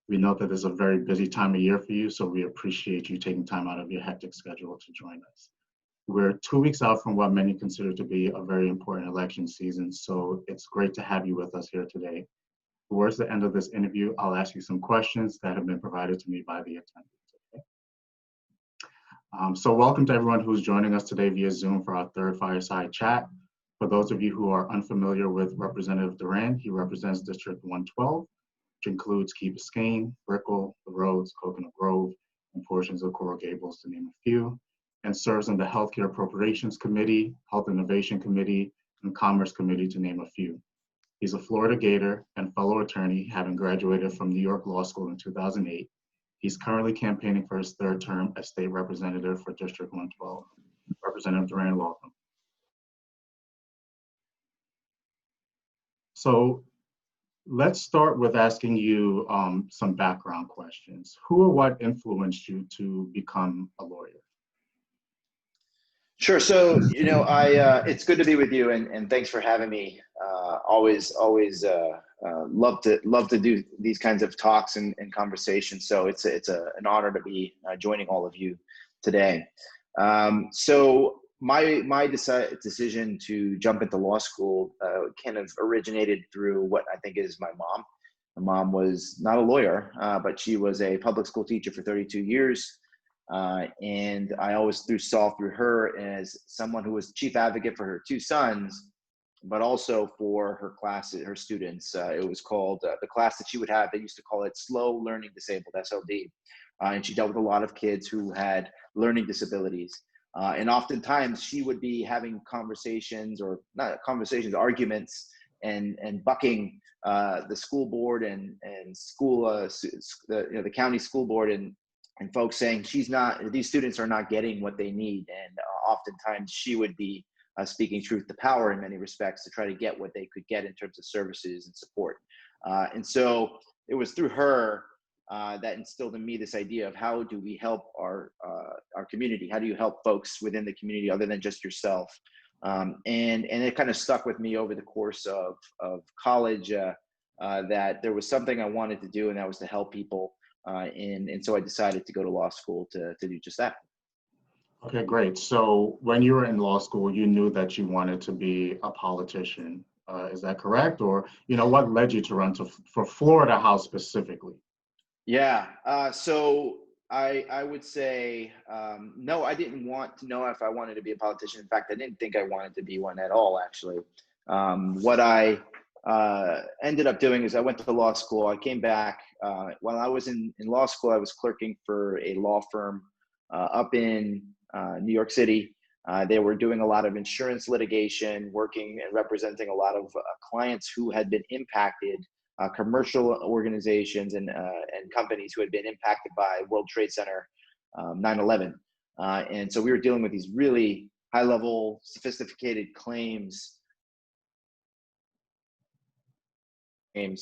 We know that it's a very busy time of year for you, so we appreciate you taking time out of your hectic schedule to join us. We're 2 weeks out from what many consider to be a very important election season, so it's great to have you with us here today. Towards the end of this interview, I'll ask you some questions that have been provided to me by the attendees. Okay? So welcome to everyone who's joining us today via Zoom for our third Fireside Chat. For those of you who are unfamiliar with Representative Duran, he represents District 112, which includes Key Biscayne, Brickell, The Roads, Coconut Grove, and portions of Coral Gables, to name a few, and serves on the Healthcare Appropriations Committee, Health Innovation Committee, and Commerce Committee, to name a few. He's a Florida Gator and fellow attorney, having graduated from New York Law School in 2008. He's currently campaigning for his third term as state representative for District 112. Representative Duran, welcome. So let's start with asking you some background questions. Who or what influenced you to become a lawyer? Sure. So, it's good to be with you, and thanks for having me. Always love to do these kinds of talks and conversations. So it's an honor to be joining all of you today. So my decision to jump into law school kind of originated through what I think is my mom. My mom was not a lawyer, but she was a public school teacher for 32 years. And I always saw through her as someone who was chief advocate for her two sons, but also for her classes, her students. It was called the class that she would have. They used to call it Slow Learning Disabled, SLD. And she dealt with a lot of kids who had learning disabilities. And oftentimes she would be having conversations, or not conversations, arguments, and bucking the school board and school the county school board and folks saying these students are not getting what they need. And oftentimes she would be speaking truth to power in many respects to try to get what they could get in terms of services and support. And so it was through her that instilled in me this idea of how do we help our community? How do you help folks within the community other than just yourself? And it kind of stuck with me over the course of college that there was something I wanted to do, and that was to help people. And so I decided to go to law school to do just that. Okay, great. So when you were in law school, you knew that you wanted to be a politician. Is that correct? Or, what led you to run for Florida House specifically? Yeah. So I would say, no, I didn't want to know if I wanted to be a politician. In fact, I didn't think I wanted to be one at all, actually. What I ended up doing is I went to law school. I came back. While I was in law school, I was clerking for a law firm up in New York City. They were doing a lot of insurance litigation, working and representing a lot of clients who had been impacted, commercial organizations and companies who had been impacted by World Trade Center 9/11. And so we were dealing with these really high-level, sophisticated claims, and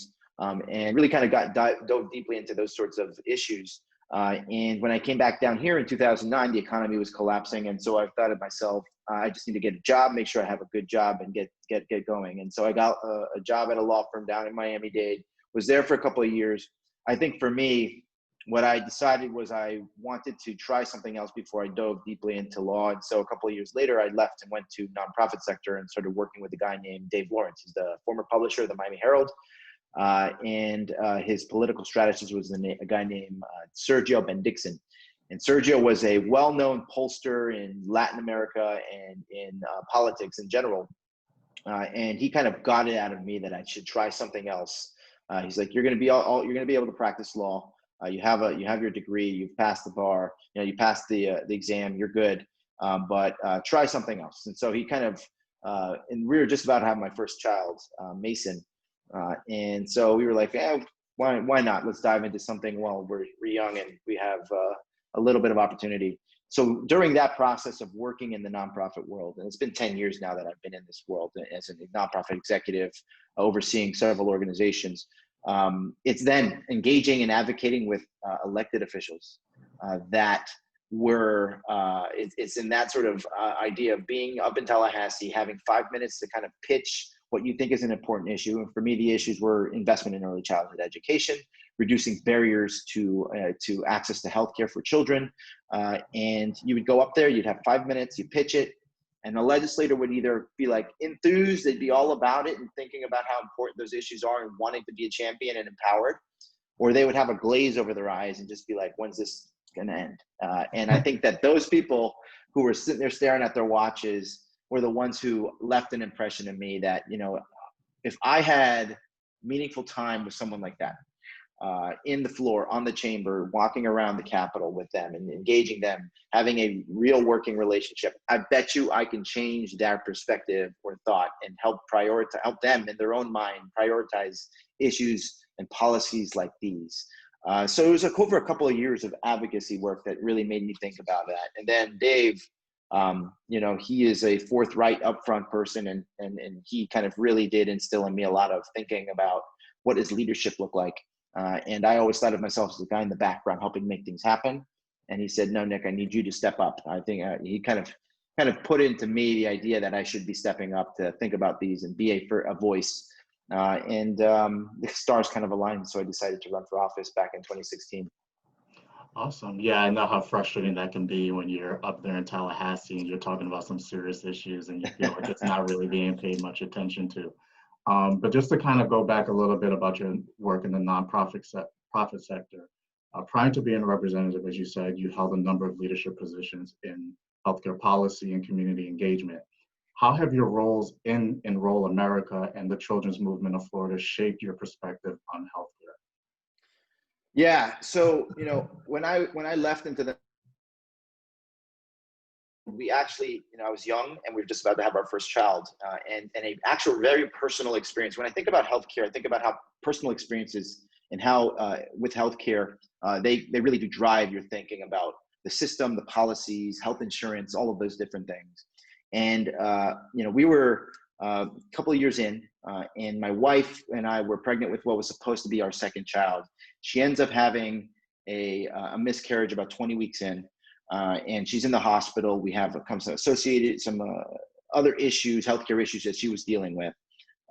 really kind of dove deeply into those sorts of issues. And when I came back down here in 2009, the economy was collapsing. And so I thought to myself, I just need to get a job, make sure I have a good job, and get going. And so I got a job at a law firm down in Miami-Dade, was there for a couple of years. I think for me, what I decided was I wanted to try something else before I dove deeply into law. And so a couple of years later, I left and went to nonprofit sector and started working with a guy named Dave Lawrence. He's the former publisher of the Miami Herald. And his political strategist was a guy named Sergio Bendixen. And Sergio was a well-known pollster in Latin America and in politics in general. And he kind of got it out of me that I should try something else. He's like, you're going to be you're going to be able to practice law. You have your degree. You've passed the bar. You passed the exam. You're good. But try something else. And so he kind of, and we were just about to have my first child, Mason. And so we were like, why not? Let's dive into something while we're young and we have a little bit of opportunity. So during that process of working in the nonprofit world, and it's been 10 years now that I've been in this world as a nonprofit executive, overseeing several organizations, it's then engaging and advocating with elected officials that were, it's in that sort of idea of being up in Tallahassee, having 5 minutes to kind of pitch what you think is an important issue. And for me, the issues were investment in early childhood education, reducing barriers to access to healthcare for children. And you would go up there, you'd have 5 minutes, you pitch it, and the legislator would either be like enthused, they'd be all about it and thinking about how important those issues are and wanting to be a champion and empowered, or they would have a glaze over their eyes and just be like, when's this going to end? And I think that those people who were sitting there staring at their watches were the ones who left an impression in me that, you know, if I had meaningful time with someone like that, in the floor, on the chamber, walking around the Capitol with them and engaging them, having a real working relationship, I bet you I can change their perspective or thought and help them in their own mind prioritize issues and policies like these. So it was over a couple of years of advocacy work that really made me think about that. And then Dave, you know, he is a forthright, upfront person, and he kind of really did instill in me a lot of thinking about what does leadership look like. And I always thought of myself as the guy in the background helping make things happen. And he said, no, Nick, I need you to step up. I think he kind of put into me the idea that I should be stepping up to think about these and be a voice. And the stars kind of aligned. So I decided to run for office back in 2016. Awesome. Yeah, I know how frustrating that can be when you're up there in Tallahassee and you're talking about some serious issues and you feel like it's not really being paid much attention to. But just to kind of go back a little bit about your work in the nonprofit profit sector, prior to being a representative, as you said, you held a number of leadership positions in healthcare policy and community engagement. How have your roles in Enroll America and the Children's Movement of Florida shaped your perspective on healthcare? Yeah, so, you know, when I left into the, we actually, you know, I was young and we were just about to have our first child, and a actual very personal experience. When I think about healthcare, I think about how personal experiences and how with healthcare, they really do drive your thinking about the system, the policies, health insurance, all of those different things. And, you know, we were a couple of years in, and my wife and I were pregnant with what was supposed to be our second child. She ends up having a miscarriage about 20 weeks in. And she's in the hospital. We have associated some other issues, healthcare issues that she was dealing with.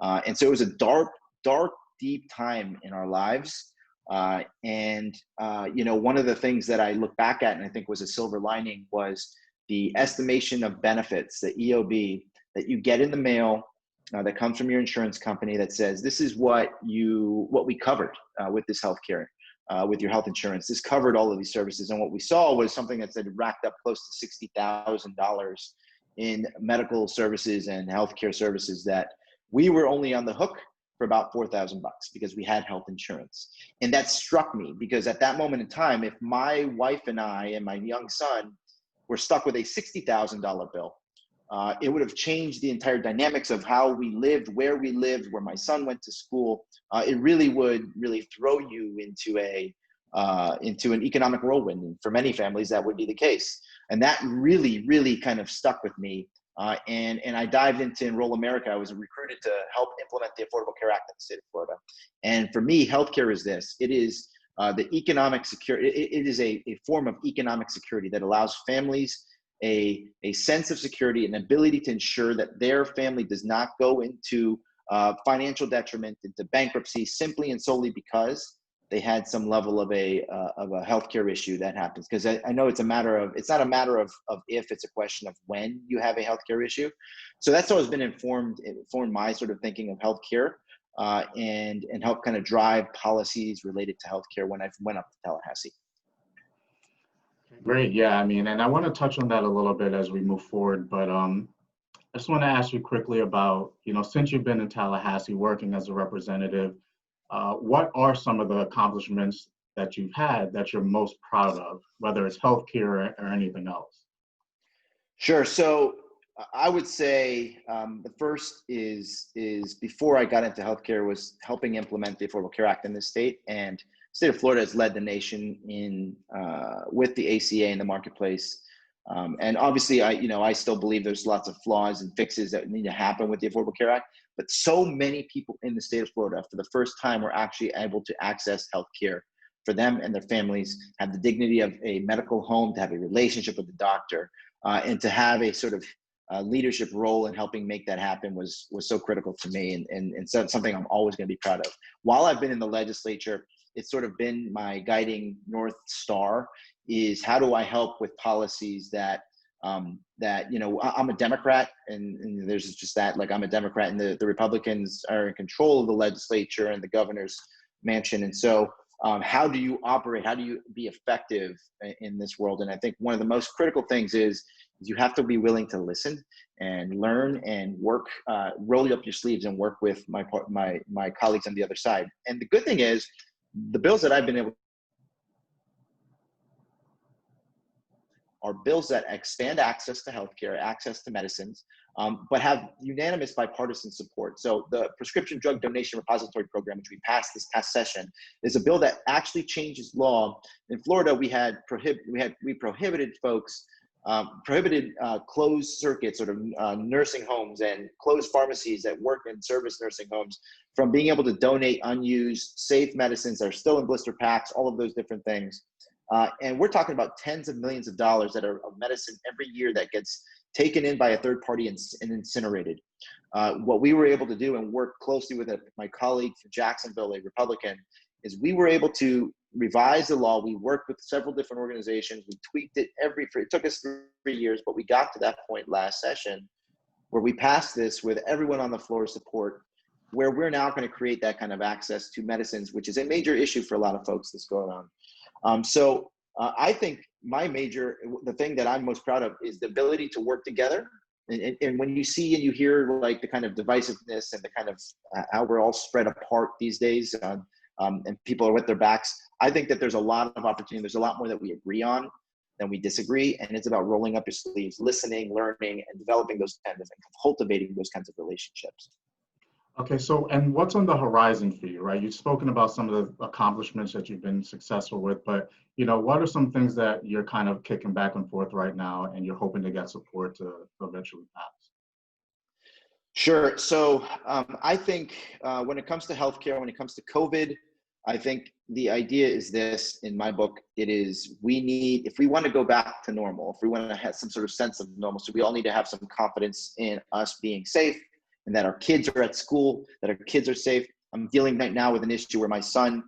And so it was a dark, deep time in our lives. And you know, one of the things that I look back at and I think was a silver lining was the estimation of benefits, the EOB, that you get in the mail that comes from your insurance company that says, this is what we covered with this healthcare. With your health insurance. This covered all of these services. And what we saw was something that said racked up close to $60,000 in medical services and healthcare services that we were only on the hook for about $4,000 because we had health insurance. And that struck me because at that moment in time, if my wife and I and my young son were stuck with a $60,000 bill, it would have changed the entire dynamics of how we lived, where my son went to school. It really would throw you into an economic whirlwind. And for many families, that would be the case. And that really kind of stuck with me. And I dived into Enroll America. I was recruited to help implement the Affordable Care Act in the state of Florida. And for me, healthcare is this. It is the economic security. It is a form of economic security that allows families a sense of security, an ability to ensure that their family does not go into financial detriment, into bankruptcy, simply and solely because they had some level of a healthcare issue that happens. Because I know it's not a matter of if, it's a question of when you have a healthcare issue. So that's always been informed my sort of thinking of healthcare, and help kind of drive policies related to healthcare when I went up to Tallahassee. Great. Yeah, I mean, and I want to touch on that a little bit as we move forward, but I just want to ask you quickly about, you know, since you've been in Tallahassee working as a representative, what are some of the accomplishments that you've had that you're most proud of, whether it's healthcare or anything else? Sure. So I would say the first is before I got into healthcare was helping implement the Affordable Care Act in this state. And the state of Florida has led the nation in with the ACA in the marketplace. And obviously, I still believe there's lots of flaws and fixes that need to happen with the Affordable Care Act. But so many people in the state of Florida, for the first time, were actually able to access healthcare for them and their families, have the dignity of a medical home, to have a relationship with the doctor, and to have a sort of leadership role in helping make that happen was so critical to me, and so something I'm always going to be proud of. While I've been in the legislature, it's sort of been my guiding North Star, is how do I help with policies that, I'm a Democrat, and there's just that, like, I'm a Democrat, and the Republicans are in control of the legislature and the governor's mansion. And so how do you operate? How do you be effective in this world? And I think one of the most critical things is you have to be willing to listen and learn and work, roll up your sleeves and work with my colleagues on the other side. And the good thing is, the bills that I've been able are bills that expand access to healthcare, access to medicines, but have unanimous bipartisan support. So the Prescription Drug Donation Repository Program, which we passed this past session, is a bill that actually changes law. In Florida, we prohibited folks, closed circuit sort of nursing homes and closed pharmacies that work in service nursing homes from being able to donate unused, safe medicines that are still in blister packs, all of those different things. And we're talking about tens of millions of dollars that are of medicine every year that gets taken in by a third party and incinerated. What we were able to do, and work closely with my colleague from Jacksonville, a Republican, is we were able to revise the law. We worked with several different organizations. We tweaked it it took us 3 years, but we got to that point last session where we passed this with everyone on the floor support, where we're now going to create that kind of access to medicines, which is a major issue for a lot of folks that's going on. I think the thing that I'm most proud of is the ability to work together. And when you see and you hear like the kind of divisiveness and the kind of how we're all spread apart these days, and people are with their backs, I think that there's a lot of opportunity. There's a lot more that we agree on than we disagree. And it's about rolling up your sleeves, listening, learning, and developing those kinds of, cultivating those kinds of relationships. Okay, so, and what's on the horizon for you, right? You've spoken about some of the accomplishments that you've been successful with, but, what are some things that you're kind of kicking back and forth right now and you're hoping to get support to eventually pass? Sure. So I think when it comes to healthcare, when it comes to COVID, I think the idea is this, in my book, it is if we want to go back to normal, if we want to have some sort of sense of normalcy, we all need to have some confidence in us being safe and that our kids are at school, that our kids are safe. I'm dealing right now with an issue where my son,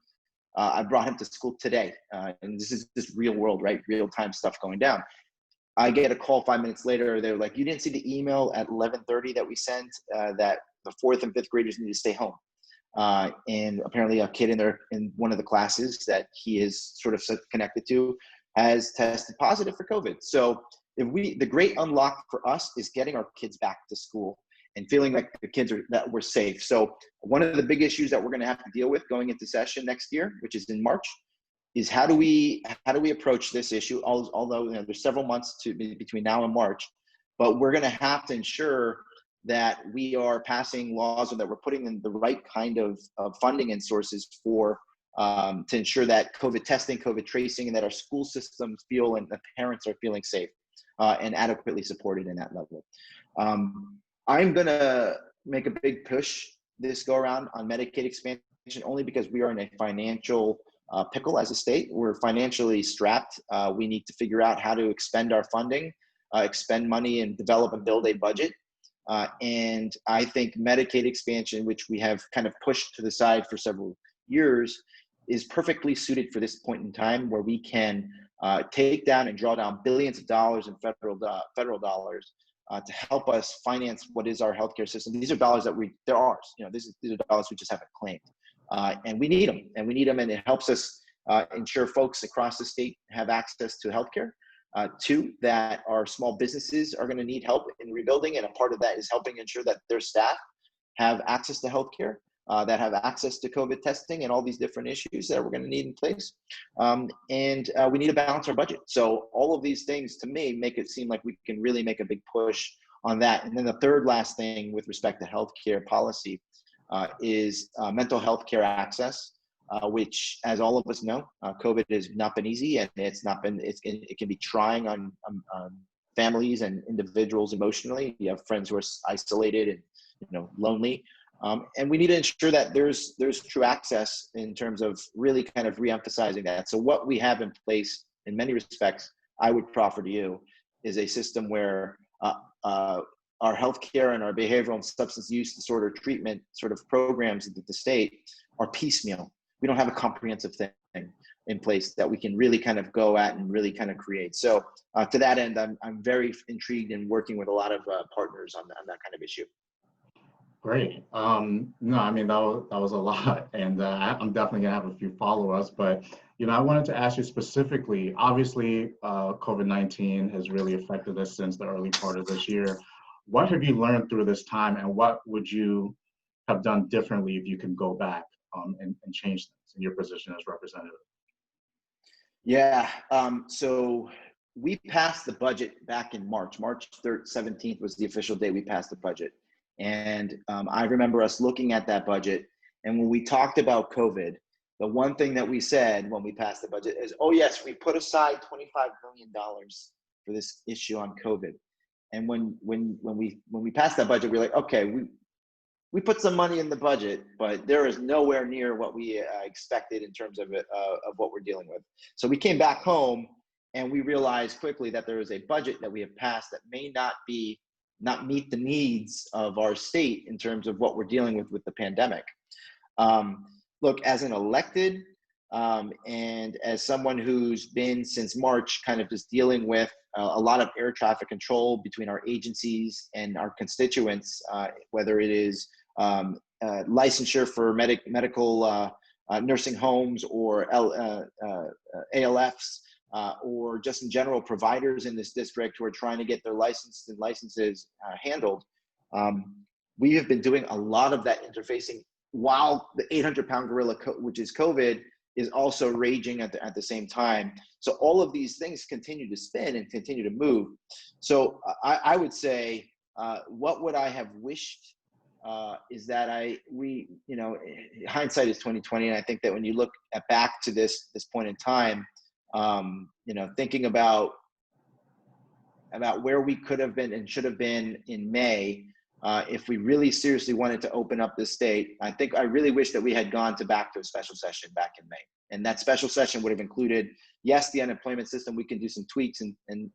I brought him to school today. And this is this real world, right? Real time stuff going down. I get a call 5 minutes later. They're like, you didn't see the email at 11:30 that we sent that the 4th and 5th graders need to stay home. And apparently a kid in one of the classes that he is sort of connected to has tested positive for COVID. So the great unlock for us is getting our kids back to school and feeling like the kids that we're safe. So one of the big issues that we're going to have to deal with going into session next year, which is in March, is how do we approach this issue? Although there's several months between now and March, but we're going to have to ensure that we are passing laws and that we're putting in the right kind of funding and sources for to ensure that COVID testing, COVID tracing, and that our school systems feel and the parents are feeling safe and adequately supported in that level. I'm going to make a big push this go around on Medicaid expansion, only because we are in a financial pickle as a state. We're financially strapped. We need to figure out how to expend our funding, expend money, and develop and build a budget. And I think Medicaid expansion, which we have kind of pushed to the side for several years, is perfectly suited for this point in time, where we can take down and draw down billions of dollars in federal dollars to help us finance what is our healthcare system. These are dollars that they're ours. These are dollars we just haven't claimed. And we need them, and it helps us ensure folks across the state have access to healthcare. Two, that our small businesses are going to need help in rebuilding, and a part of that is helping ensure that their staff have access to healthcare, that have access to COVID testing and all these different issues that we're going to need in place. And we need to balance our budget. So all of these things, to me, make it seem like we can really make a big push on that. And then the third last thing with respect to healthcare policy is mental health care access, which, as all of us know, COVID has not been easy, and it can be trying on families and individuals emotionally. You have friends who are isolated and lonely, and we need to ensure that there's true access in terms of really kind of reemphasizing that. So what we have in place, in many respects, I would proffer to you, is a system where our healthcare and our behavioral and substance use disorder treatment sort of programs at the state are piecemeal. we don't have a comprehensive thing in place that we can really kind of go at and really kind of create. So to that end, I'm very intrigued in working with a lot of partners on that kind of issue. Great. No, I mean, that was a lot, and I'm definitely gonna have a few follow-ups, but I wanted to ask you specifically, obviously, COVID-19 has really affected us since the early part of this year. What have you learned through this time, and what would you have done differently if you can go back and change things in your position as representative? Yeah, so we passed the budget back in March. March 17th was the official day we passed the budget. And I remember us looking at that budget, and when we talked about COVID, the one thing that we said when we passed the budget is, oh yes, we put aside $25 million for this issue on COVID. And when we passed that budget, we were like, okay, we put some money in the budget, but there is nowhere near what we expected in terms of what we're dealing with. So we came back home, and we realized quickly that there is a budget that we have passed that may not meet the needs of our state in terms of what we're dealing with the pandemic. Look, as an elected and as someone who's been since March kind of just dealing with a lot of air traffic control between our agencies and our constituents, whether it is licensure for medical nursing homes or ALFs, or just in general providers in this district who are trying to get their licenses handled. We have been doing a lot of that interfacing while the 800-pound gorilla, which is COVID, is also raging at the same time. So all of these things continue to spin and continue to move. So I would say, what would I have wished is that hindsight is 2020, and I think that when you look back to this point in time, thinking about where we could have been and should have been in May, if we really seriously wanted to open up this state, I really wish that we had gone back to a special session back in May. And that special session would have included, yes, the unemployment system, we can do some tweaks and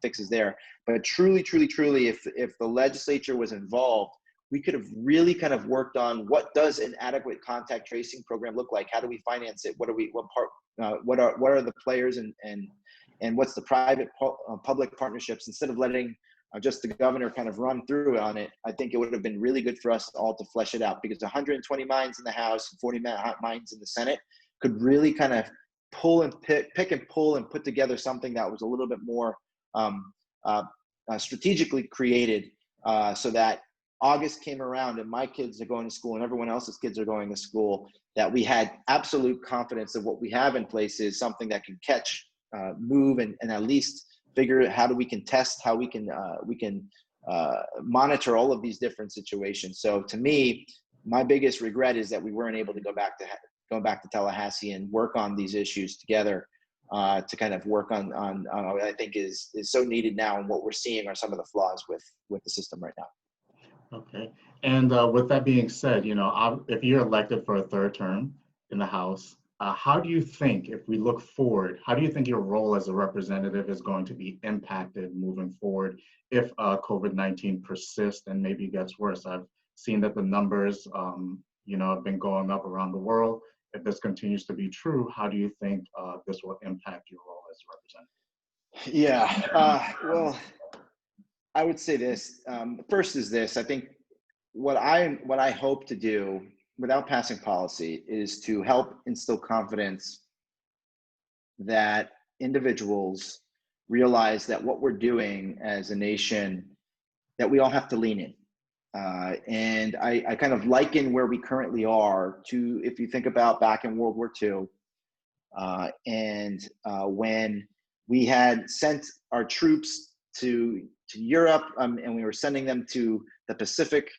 fixes there. But truly, if the legislature was involved, we could have really kind of worked on what does an adequate contact tracing program look like? How do we finance it? What are the players and what's the private public partnerships? Instead of letting just the governor kind of run through on it, I think it would have been really good for us all to flesh it out, because 120 minds in the House and 40 minds in the Senate could really kind of pull and pick and pull and put together something that was a little bit more strategically created, so that August came around and my kids are going to school and everyone else's kids are going to school, that we had absolute confidence that what we have in place is something that can catch, move, and at least figure out how we can test, how we can monitor all of these different situations. So to me, my biggest regret is that we weren't able to go back to Tallahassee and work on these issues together, to kind of work on what I think is so needed now, and what we're seeing are some of the flaws with the system right now. Okay. And with that being said, if you're elected for a third term in the House, how do you think, if we look forward, how do you think your role as a representative is going to be impacted moving forward if COVID-19 persists and maybe gets worse? I've seen that the numbers, have been going up around the world. If this continues to be true, how do you think this will impact your role as a representative? Yeah. Well, I would say this. First is this. I think what I hope to do without passing policy is to help instill confidence that individuals realize that what we're doing as a nation, that we all have to lean in. And I kind of liken where we currently are to, if you think about back in World War II, when we had sent our troops to Europe, and we were sending them to the Pacific.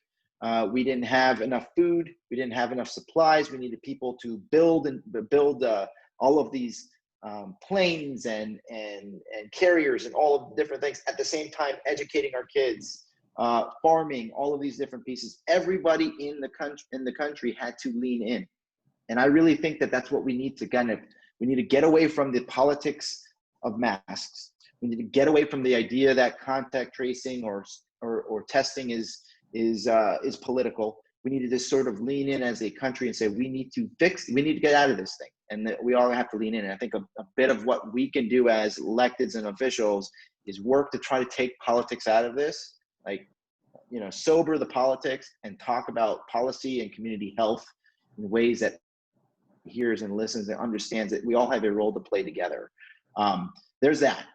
We didn't have enough food. We didn't have enough supplies. We needed people to build all of these planes and carriers and all of the different things at the same time, educating our kids, farming, all of these different pieces. Everybody in the country had to lean in, and I really think that that's what we need to we need to get away from the politics of masks. We need to get away from the idea that contact tracing or testing is political. we need to just sort of lean in as a country and say, we need to get out of this thing. And that we all have to lean in. And I think a bit of what we can do as electeds and officials is work to try to take politics out of this, like, sober the politics and talk about policy and community health in ways that hears and listens and understands that we all have a role to play together. There's that.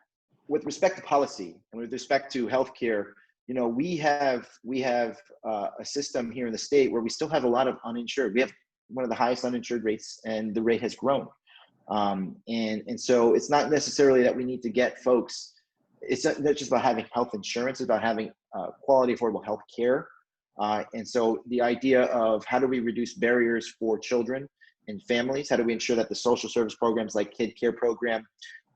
With respect to policy and with respect to healthcare, we have a system here in the state where we still have a lot of uninsured. We have one of the highest uninsured rates, and the rate has grown. And so it's not necessarily that we need to get folks. It's not just about having health insurance. It's about having quality, affordable health care. And so the idea of how do we reduce barriers for children and families? How do we ensure that the social service programs like Kid Care Program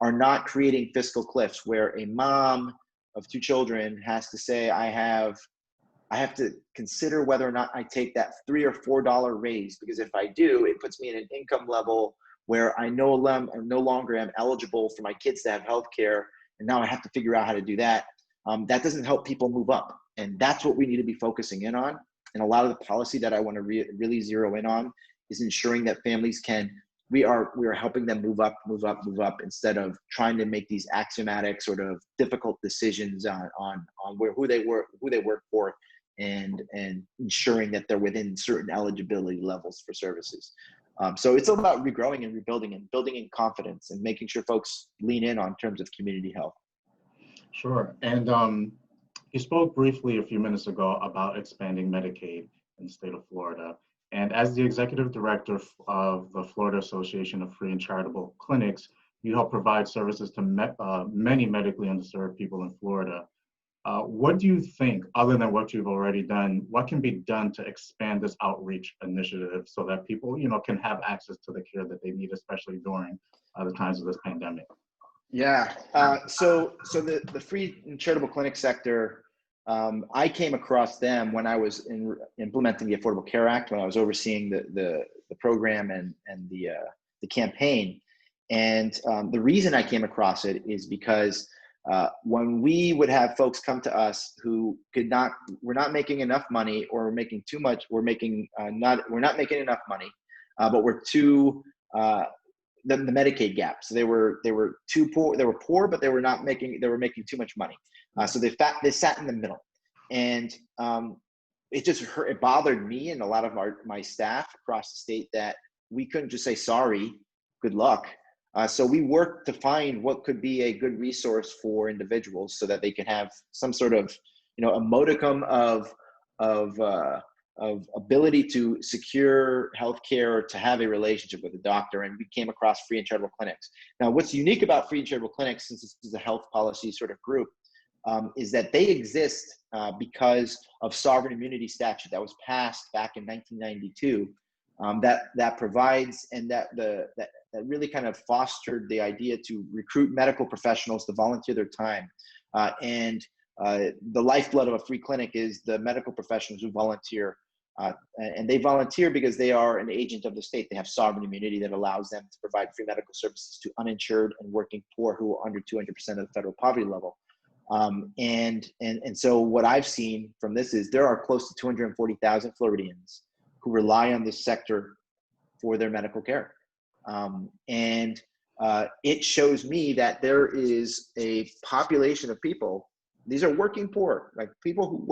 are not creating fiscal cliffs where a mom of 2 children has to say, I have to consider whether or not I take that $3 or $4 raise, because if I do, it puts me in an income level where I no longer am eligible for my kids to have health care. And now I have to figure out how to do that. That doesn't help people move up. And that's what we need to be focusing in on. And a lot of the policy that I want to really zero in on is ensuring that families we are helping them move up, instead of trying to make these axiomatic sort of difficult decisions on who they work for, and ensuring that they're within certain eligibility levels for services. So it's all about regrowing and rebuilding and building in confidence and making sure folks lean in on terms of community health. Sure. And you spoke briefly a few minutes ago about expanding Medicaid in the state of Florida. And as the executive director of the Florida Association of Free and Charitable Clinics, you help provide services to many medically underserved people in Florida. What do you think, other than what you've already done, what can be done to expand this outreach initiative so that people, can have access to the care that they need, especially during the times of this pandemic? Yeah. So the free and charitable clinic sector, I came across them when I was implementing the Affordable Care Act, when I was overseeing the program and the campaign. And the reason I came across it is because when we would have folks come to us who were not making enough money, or were making too much, we're not making enough money, but we're too the Medicaid gap. So they were too poor. They were poor, but they were making too much money. So they sat in the middle, and it bothered me and a lot of my staff across the state that we couldn't just say sorry, good luck. So we worked to find what could be a good resource for individuals so that they can have some sort of, a modicum of ability to secure healthcare, to have a relationship with a doctor. And we came across free and charitable clinics. Now, what's unique about free and charitable clinics, since this is a health policy sort of group, is that they exist because of sovereign immunity statute that was passed back in 1992. That provides, and that really kind of fostered the idea to recruit medical professionals to volunteer their time. The lifeblood of a free clinic is the medical professionals who volunteer. And they volunteer because they are an agent of the state. They have sovereign immunity that allows them to provide free medical services to uninsured and working poor who are under 200% of the federal poverty level. And so what I've seen from this is there are close to 240,000 Floridians who rely on this sector for their medical care. It shows me that there is a population of people, these are working poor, like people who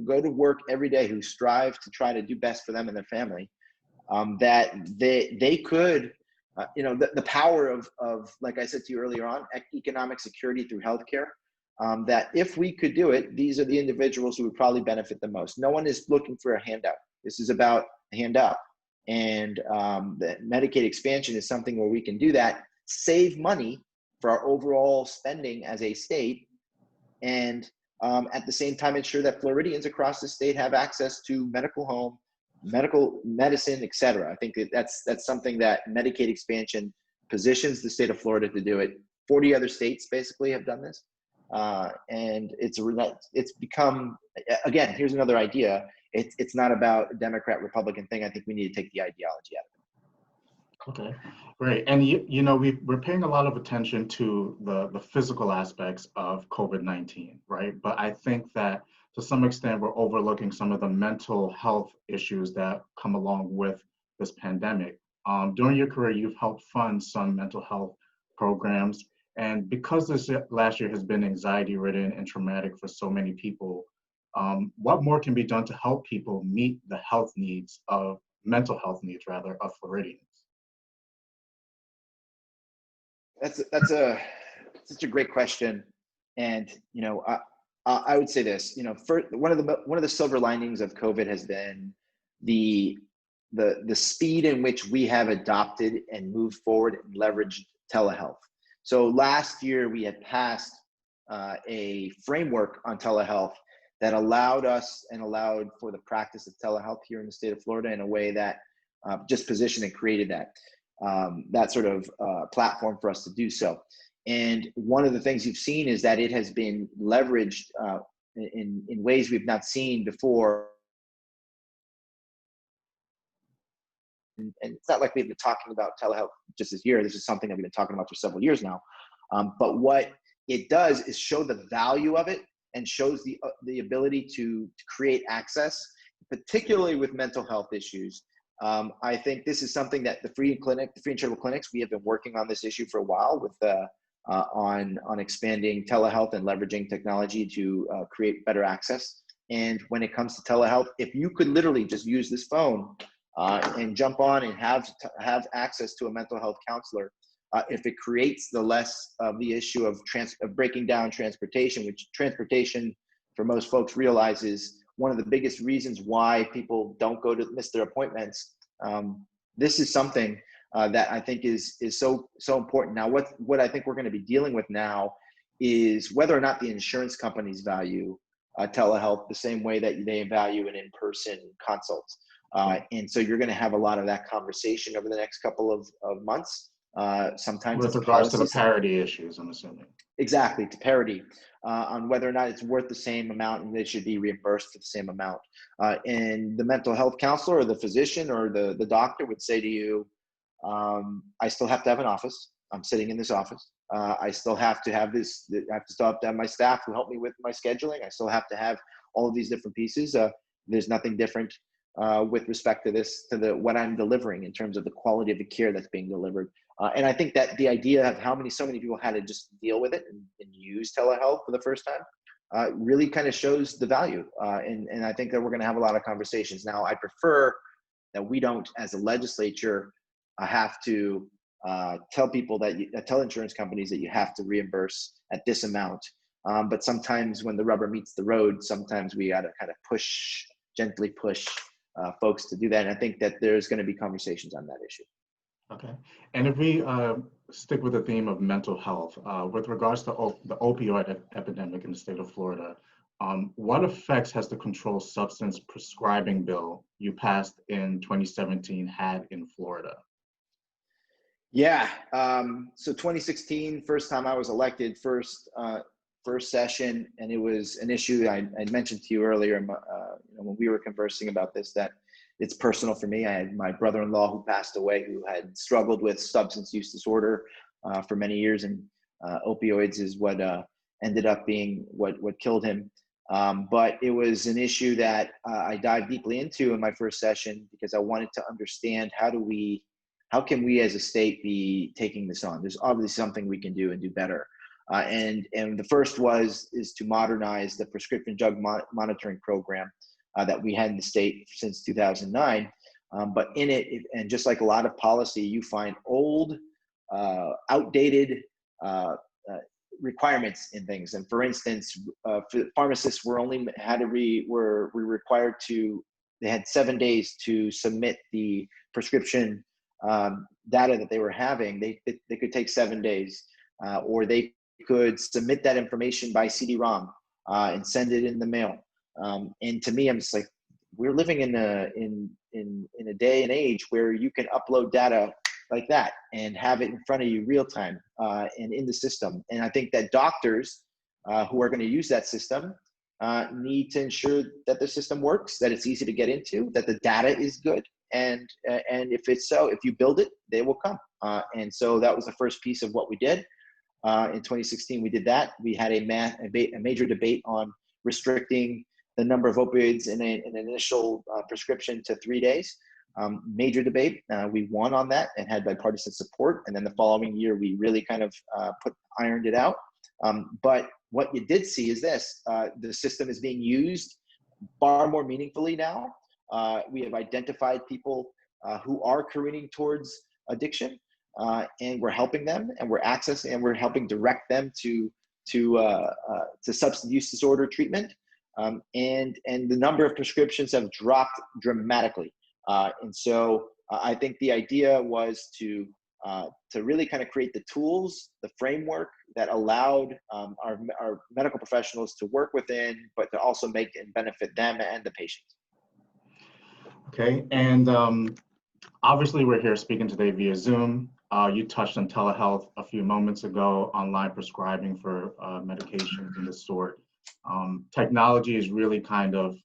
go to work every day, who strive to try to do best for them and their family, that they could, the power of, like I said to you earlier on, economic security through healthcare, that if we could do it, these are the individuals who would probably benefit the most. No one is looking for a handout. This is about a handout. And the Medicaid expansion is something where we can do that, save money for our overall spending as a state, and at the same time ensure that Floridians across the state have access to medical home, medical medicine, et cetera. I think that's something that Medicaid expansion positions the state of Florida to do it. 40 other states basically have done this. And it's become, again, here's another idea. It's not about a Democrat Republican thing. I think we need to take the ideology out of it. Okay, great. And we're paying a lot of attention to the physical aspects of COVID-19, right? But I think that to some extent, we're overlooking some of the mental health issues that come along with this pandemic. During your career, you've helped fund some mental health programs. And because this last year has been anxiety ridden and traumatic for so many people, what more can be done to help people meet the health needs of mental health needs rather of Floridians? That's such a great question. And, I would say this, one of the silver linings of COVID has been the speed in which we have adopted and moved forward and leveraged telehealth. So last year we had passed a framework on telehealth that allowed us and allowed for the practice of telehealth here in the state of Florida in a way that just positioned and created that sort of platform for us to do so. And one of the things you've seen is that it has been leveraged in ways we've not seen before. And it's not like we've been talking about telehealth just this year. This is something that we've been talking about for several years now. But what it does is show the value of it and shows the ability to create access, particularly with mental health issues. I think this is something that the free and charitable clinics, we have been working on this issue for a while with on expanding telehealth and leveraging technology to create better access. And when it comes to telehealth, if you could literally just use this phone and jump on and have access to a mental health counselor, if it creates the less of the issue of breaking down transportation, which transportation for most folks realize is one of the biggest reasons why people don't miss their appointments. This is something that I think is so important. Now, what I think we're going to be dealing with now is whether or not the insurance companies value telehealth the same way that they value an in-person consult. And so you're going to have a lot of that conversation over the next couple of months. Sometimes with regards to the parity issues, I'm assuming. Exactly, to parity on whether or not it's worth the same amount and they should be reimbursed for the same amount. And the mental health counselor or the physician or the doctor would say to you, I still have to have an office. I'm sitting in this office. I still have to have this. I still have to have my staff who help me with my scheduling. I still have to have all of these different pieces. There's nothing different with respect to what I'm delivering in terms of the quality of the care that's being delivered. And I think that the idea of so many people had to just deal with it and use telehealth for the first time really kind of shows the value. And I think that we're going to have a lot of conversations. Now, I prefer that we don't, as a legislature, have to tell people tell insurance companies that you have to reimburse at this amount. But sometimes when the rubber meets the road, sometimes we got to kind of gently push folks to do that. And I think that there's going to be conversations on that issue. Okay. And if we stick with the theme of mental health, with regards to the opioid epidemic in the state of Florida, what effects has the controlled substance prescribing bill you passed in 2017 had in Florida? Yeah. So 2016, first time I was elected, first session, and it was an issue I mentioned to you earlier when we were conversing about this, that it's personal for me. I had my brother-in-law who passed away, who had struggled with substance use disorder for many years, and opioids is what ended up being what killed him. But it was an issue that I dived deeply into in my first session because I wanted to understand how can we as a state be taking this on? There's obviously something we can do and do better. And the first is to modernize the prescription drug monitoring program that we had in the state since 2009. But in it, and just like a lot of policy, you find old, outdated requirements in things. And for instance, pharmacists were required to, they had 7 days to submit the prescription data that they were having. They could take 7 days, or they could submit that information by CD-ROM and send it in the mail. And to me, I'm just like, we're living in a day and age where you can upload data like that and have it in front of you real time and in the system. And I think that doctors who are going to use that system need to ensure that the system works, that it's easy to get into, that the data is good. And if you build it, they will come. And so that was the first piece of what we did. In 2016, we did that. We had a major debate on restricting the number of opioids in an initial prescription to 3 days. Major debate. We won on that and had bipartisan support. And then the following year, we really kind of ironed it out. But what you did see is this: the system is being used far more meaningfully now. We have identified people who are careening towards addiction, and we're helping them, and we're accessing, and we're helping direct them to substance use disorder treatment. And the number of prescriptions have dropped dramatically. And so I think the idea was to really kind of create the tools, the framework that allowed our medical professionals to work within, but to also make and benefit them and the patients. Okay, and obviously we're here speaking today via Zoom. You touched on telehealth a few moments ago, online prescribing for medications in this sort. Technology is really kind of,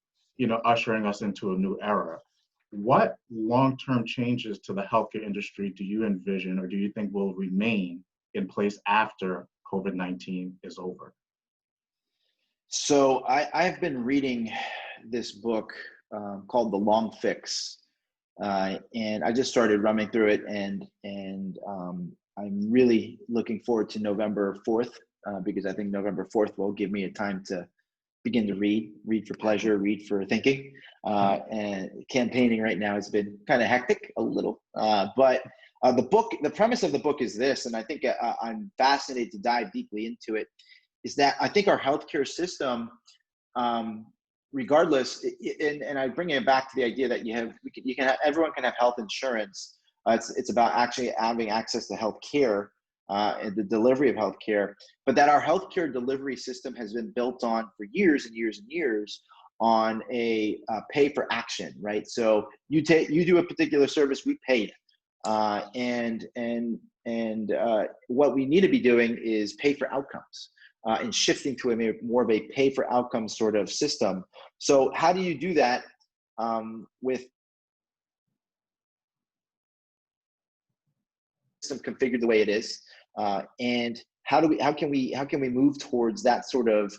ushering us into a new era. What long-term changes to the healthcare industry do you envision, or do you think will remain in place after COVID-19 is over? So I've been reading this book called The Long Fix, and I just started running through it, and I'm really looking forward to November 4th, because I think November 4th will give me a time to begin to read for pleasure, read for thinking. And campaigning right now has been kind of hectic a little, but the premise of the book is this, and I think I'm fascinated to dive deeply into it, is that I think our healthcare system, regardless, and I bring it back to the idea that everyone can have health insurance. It's about actually having access to health care and the delivery of health care, but that our healthcare delivery system has been built on for years and years and years on a pay for action, right? So you do a particular service, we pay it, and what we need to be doing is pay for outcomes. And shifting to a more of a pay for outcomes sort of system. So how do you do that with system configured the way it is, and how can we move towards that sort of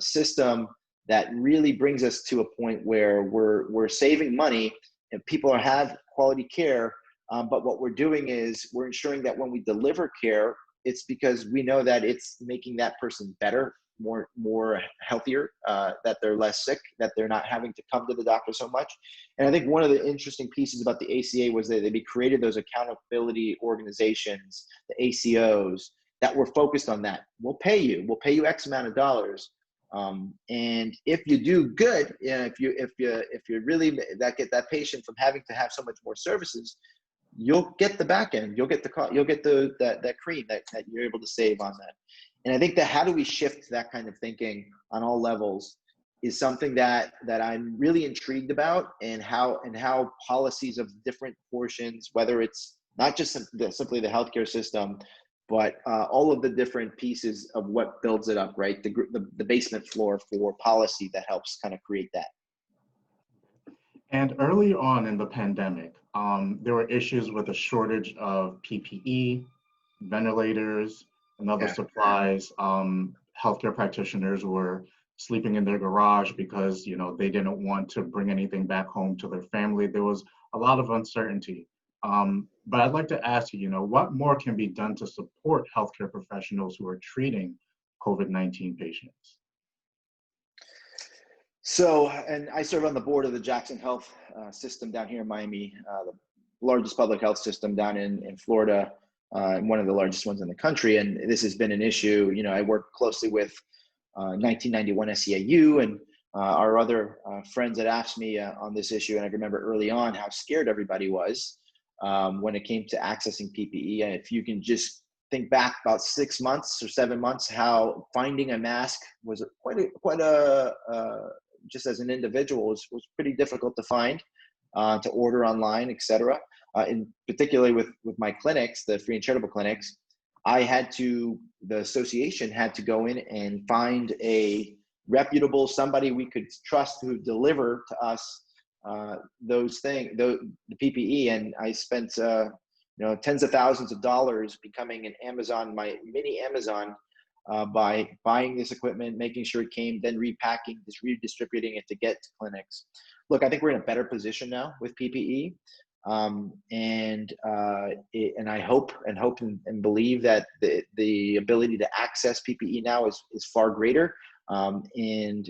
system that really brings us to a point where we're saving money and people have quality care, but what we're doing is we're ensuring that when we deliver care, it's because we know that it's making that person better, more healthier, that they're less sick, that they're not having to come to the doctor so much. And I think one of the interesting pieces about the ACA was that they created those accountability organizations, the ACOs, that were focused on that. We'll pay you X amount of dollars. And if you do good, if you really get that patient from having to have so much more services, you'll get the back end, you'll get that cream that you're able to save on that. And I think that how do we shift that kind of thinking on all levels is something that I'm really intrigued about, and how policies of different portions, whether it's not just simply the healthcare system, but all of the different pieces of what builds it up, right? The basement floor for policy that helps kind of create that. And early on in the pandemic, there were issues with a shortage of PPE, ventilators, and other supplies. Healthcare practitioners were sleeping in their garage because they didn't want to bring anything back home to their family. There was a lot of uncertainty. But I'd like to ask you, what more can be done to support healthcare professionals who are treating COVID-19 patients? So, and I serve on the board of the Jackson Health system down here in Miami, the largest public health system down in Florida, and one of the largest ones in the country. And this has been an issue. I work closely with 1991 SEIU and our other friends at AFSCME on this issue. And I remember early on how scared everybody was when it came to accessing PPE. And if you can just think back about 6 months or 7 months, how finding a mask was quite a just as an individual was pretty difficult to find, to order online, etc. And particularly with my clinics, the free and charitable clinics, the association had to go in and find a reputable, somebody we could trust who would deliver to us those things, the PPE. And I spent tens of thousands of dollars becoming my mini Amazon by buying this equipment, making sure it came, then repacking, just redistributing it to get to clinics. Look, I think we're in a better position now with PPE. And I hope and believe that the ability to access PPE now is far greater. And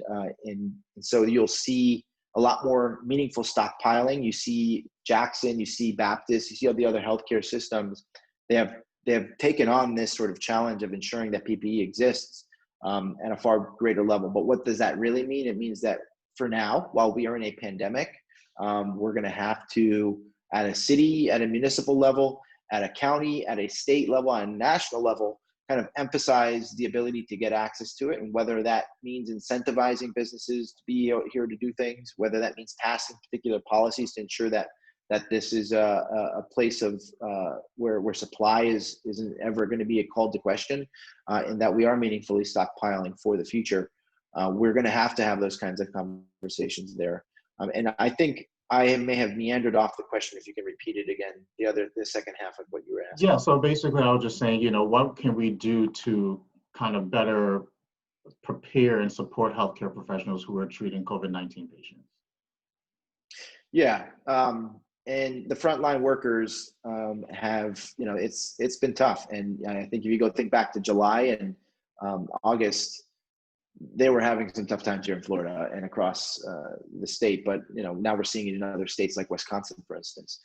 so you'll see a lot more meaningful stockpiling. You see Jackson, you see Baptist, you see all the other healthcare systems. They have taken on this sort of challenge of ensuring that PPE exists at a far greater level. But what does that really mean? It means that for now, while we are in a pandemic, we're going to have to, at a city, at a municipal level, at a county, at a state level, and national level, kind of emphasize the ability to get access to it. And whether that means incentivizing businesses to be here to do things, whether that means passing particular policies to ensure that this is a place of where supply isn't ever going to be called to question, and that we are meaningfully stockpiling for the future. We're going to have those kinds of conversations there. And I think I may have meandered off the question. If you can repeat it again, the second half of what you were asking. Yeah, so basically I was just saying, what can we do to kind of better prepare and support healthcare professionals who are treating COVID-19 patients? Yeah, and the frontline workers have, it's been tough. And I think if you think back to July and August, they were having some tough times here in Florida and across the state. But now we're seeing it in other states like Wisconsin, for instance.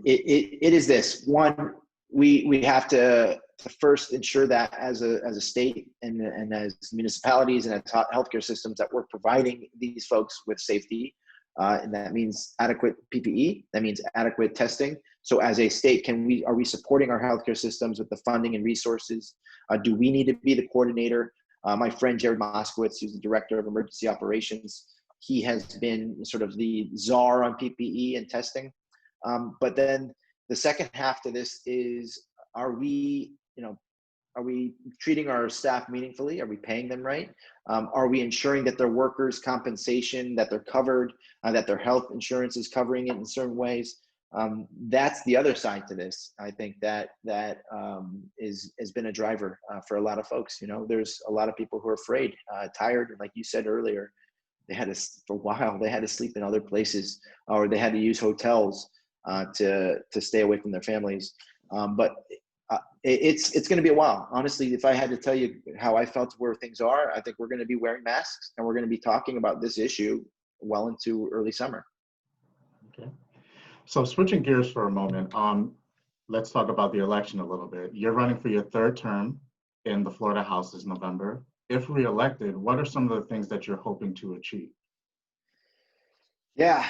It is this one. We have to first ensure that as a state and as municipalities and as healthcare systems that we're providing these folks with safety. And that means adequate PPE. That means adequate testing. So as a state, are we supporting our healthcare systems with the funding and resources? Do we need to be the coordinator? My friend Jared Moskowitz, who's the director of emergency operations, he has been sort of the czar on PPE and testing. But then the second half to this is, are we treating our staff meaningfully? Are we paying them right? Are we ensuring that their workers' compensation, that they're covered, that their health insurance is covering it in certain ways? That's the other side to this. I think that has been a driver for a lot of folks. There's a lot of people who are afraid, tired, and like you said earlier, for a while they had to sleep in other places, or they had to use hotels to stay away from their families. But it's going to be a while. Honestly, if I had to tell you how I felt where things are, I think we're going to be wearing masks and we're going to be talking about this issue well into early summer. Okay. So switching gears for a moment, let's talk about the election a little bit. You're running for your third term in the Florida House this November. If reelected, what are some of the things that you're hoping to achieve? Yeah,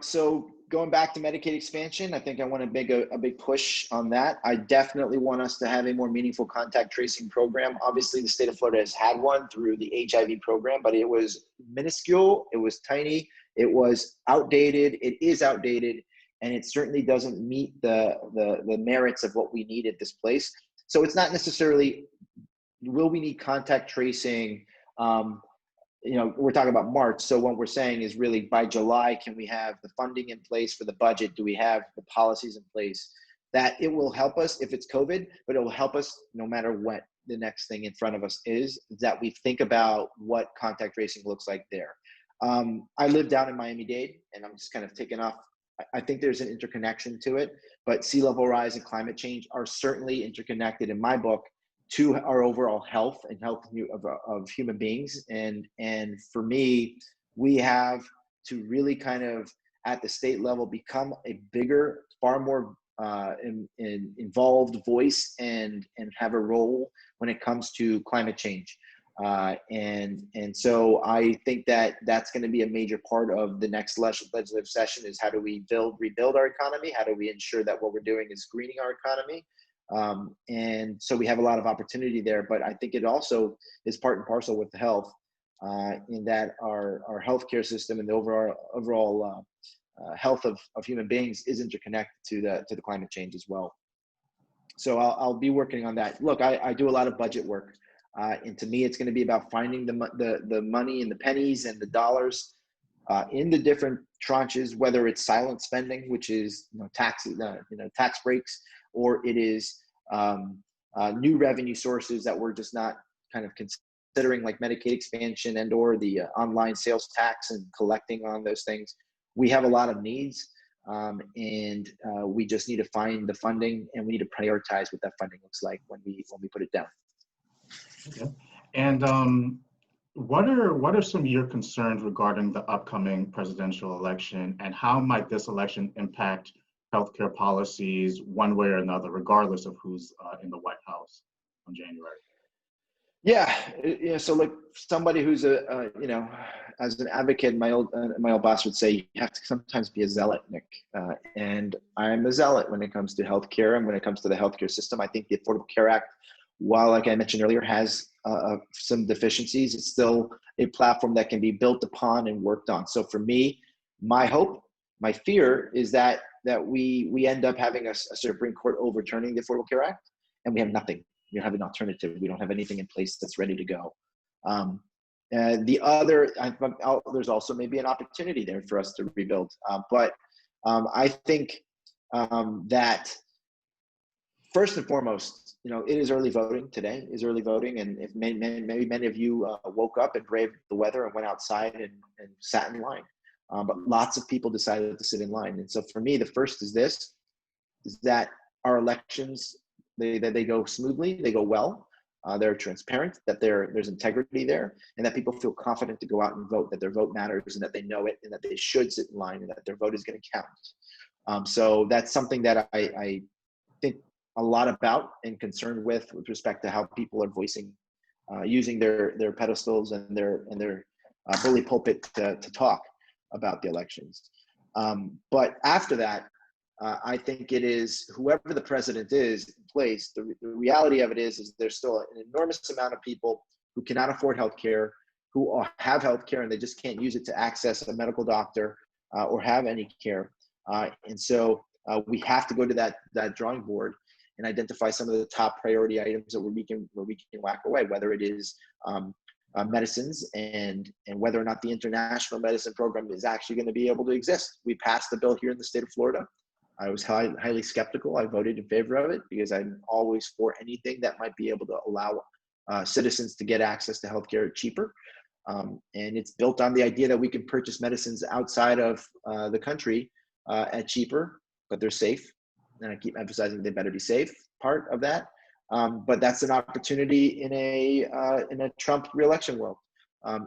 so going back to Medicaid expansion, I think I want to make a big push on that. I definitely want us to have a more meaningful contact tracing program. Obviously, the state of Florida has had one through the HIV program, but it was minuscule, it was tiny, it was outdated, it is outdated, and it certainly doesn't meet the merits of what we need at this place. So it's not necessarily, will we need contact tracing? We're talking about March. So what we're saying is really by July, can we have the funding in place for the budget? Do we have the policies in place? That it will help us if it's COVID, but it will help us no matter what the next thing in front of us is that we think about what contact tracing looks like there. I live down in Miami-Dade, and I'm just kind of taking off. I think there's an interconnection to it, but sea level rise and climate change are certainly interconnected in my book to our overall health and health of human beings. And for me, we have to really kind of at the state level become a bigger, far more involved voice and have a role when it comes to climate change. And so I think that's going to be a major part of the next legislative session is how do we rebuild our economy? How do we ensure that what we're doing is greening our economy? And so we have a lot of opportunity there, but I think it also is part and parcel with the health, in that our healthcare system and the overall health of human beings is interconnected to the climate change as well. So I'll be working on that. Look, I do a lot of budget work. And to me, it's going to be about finding the money and the pennies and the dollars in the different tranches, whether it's silent spending, which is taxes, tax breaks, or it is new revenue sources that we're just not kind of considering like Medicaid expansion and or the online sales tax and collecting on those things. We have a lot of needs, and we just need to find the funding, and we need to prioritize what that funding looks like when we put it down. Okay. And what are some of your concerns regarding the upcoming presidential election, and how might this election impact healthcare policies one way or another, regardless of who's in the White House on January? Yeah. So like somebody who's as an advocate, my old boss would say, you have to sometimes be a zealot, Nick. And I'm a zealot when it comes to healthcare and when it comes to the healthcare system. I think the Affordable Care Act, while like I mentioned earlier, has some deficiencies, it's still a platform that can be built upon and worked on. So for me, my hope, my fear is that we end up having a Supreme Court overturning the Affordable Care Act, and we have nothing. You have an alternative. We don't have anything in place that's ready to go. There's also maybe an opportunity there for us to rebuild. But I think that first and foremost, it is early voting today. Is early voting, and if maybe many of you woke up and braved the weather and went outside and sat in line. But lots of people decided to sit in line. And so for me, the first is that our elections, they go smoothly, they go well, they're transparent, that there's integrity there, and that people feel confident to go out and vote, that their vote matters and that they know it and that they should sit in line and that their vote is going to count. So that's something that I think a lot about and concerned with respect to how people are voicing, using their pedestals and their bully pulpit to talk about the elections. But after that, I think it is whoever the president is in place. The reality of it is there's still an enormous amount of people who cannot afford healthcare, who have healthcare and they just can't use it to access a medical doctor or have any care. And so we have to go to that drawing board and identify some of the top priority items where we can whack away, whether it is medicines and whether or not the international medicine program is actually going to be able to exist. We passed the bill here in the state of Florida. I was highly skeptical. I voted in favor of it because I'm always for anything that might be able to allow citizens to get access to healthcare cheaper. And it's built on the idea that we can purchase medicines outside of the country at cheaper, but they're safe. And I keep emphasizing they better be safe, part of that. But that's an opportunity in a Trump reelection world.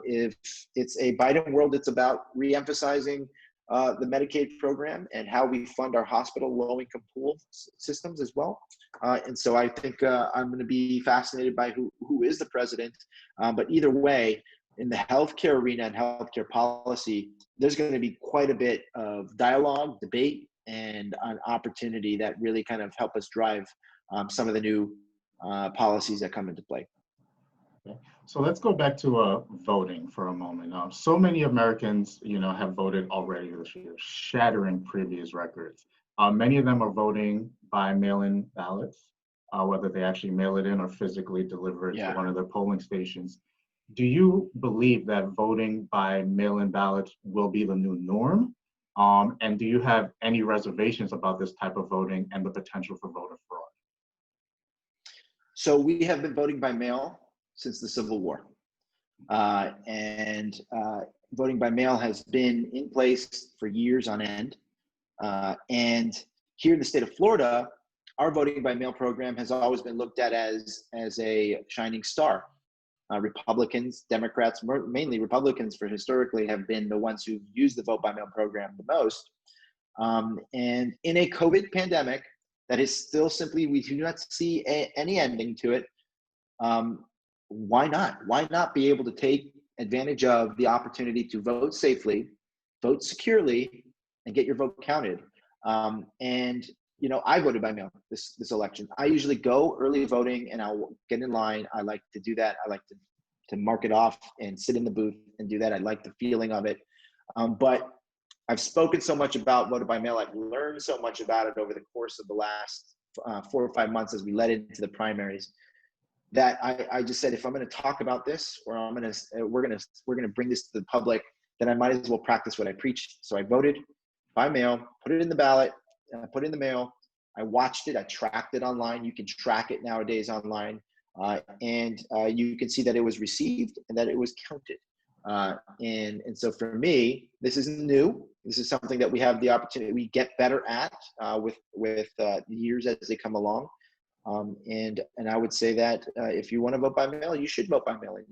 If it's a Biden world, it's about reemphasizing the Medicaid program and how we fund our hospital low-income pool systems as well. And so I think I'm going to be fascinated by who is the president. But either way, in the healthcare arena and healthcare policy, there's going to be quite a bit of dialogue, debate, and an opportunity that really kind of help us drive some of the new policies that come into play. Okay. So let's go back to voting for a moment. So many Americans, have voted already this year, shattering previous records. Many of them are voting by mail-in ballots, whether they actually mail it in or physically deliver it to one of their polling stations. Do you believe that voting by mail-in ballots will be the new norm? And do you have any reservations about this type of voting and the potential for voter fraud? So we have been voting by mail since the Civil War. And voting by mail has been in place for years on end. And here in the state of Florida, our voting by mail program has always been looked at as a shining star. Republicans, Democrats, mainly Republicans historically have been the ones who've used the vote by mail program the most. And in a COVID pandemic, that is still simply, we do not see any ending to it. Why not? Why not be able to take advantage of the opportunity to vote safely, vote securely, and get your vote counted? And I voted by mail this election. I usually go early voting and I'll get in line. I like to do that. I like to mark it off and sit in the booth and do that. I like the feeling of it. But I've spoken so much about voted by mail. I've learned so much about it over the course of the last 4 or 5 months as we led into the primaries, that I just said, if I'm going to talk about this, or we're going to bring this to the public, then I might as well practice what I preach. So I voted by mail, put it in the ballot, put it in the mail. I watched it. I tracked it online. You can track it nowadays online. and you can see that it was received and that it was counted. And so for me, this isn't new. This is something that we have the opportunity, we get better at with years as they come along. And I would say that if you want to vote by mail, you should vote by mail. And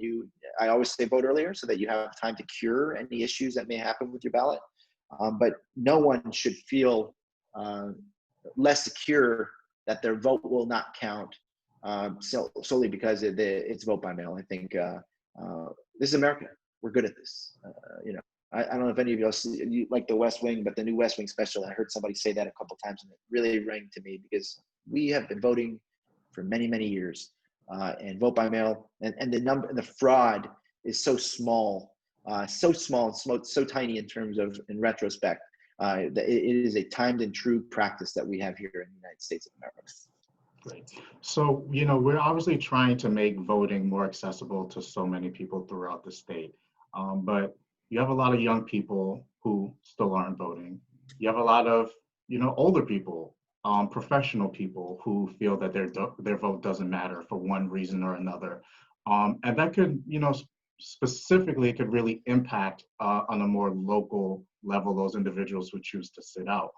I always say vote earlier so that you have time to cure any issues that may happen with your ballot. But no one should feel less secure that their vote will not count solely because it's vote by mail. I think this is America. We're good at this. I don't know if any of you like the West Wing, but the new West Wing special, I heard somebody say that a couple of times, and it really rang to me because we have been voting for many, many years, and vote by mail, and the fraud is so small, and so tiny in retrospect, that it is a timed and true practice that we have here in the United States of America. Great. So, we're obviously trying to make voting more accessible to so many people throughout the state. But you have a lot of young people who still aren't voting. You have a lot of, older people, professional people who feel that their vote doesn't matter for one reason or another. And that could, specifically could really impact on a more local level those individuals who choose to sit out.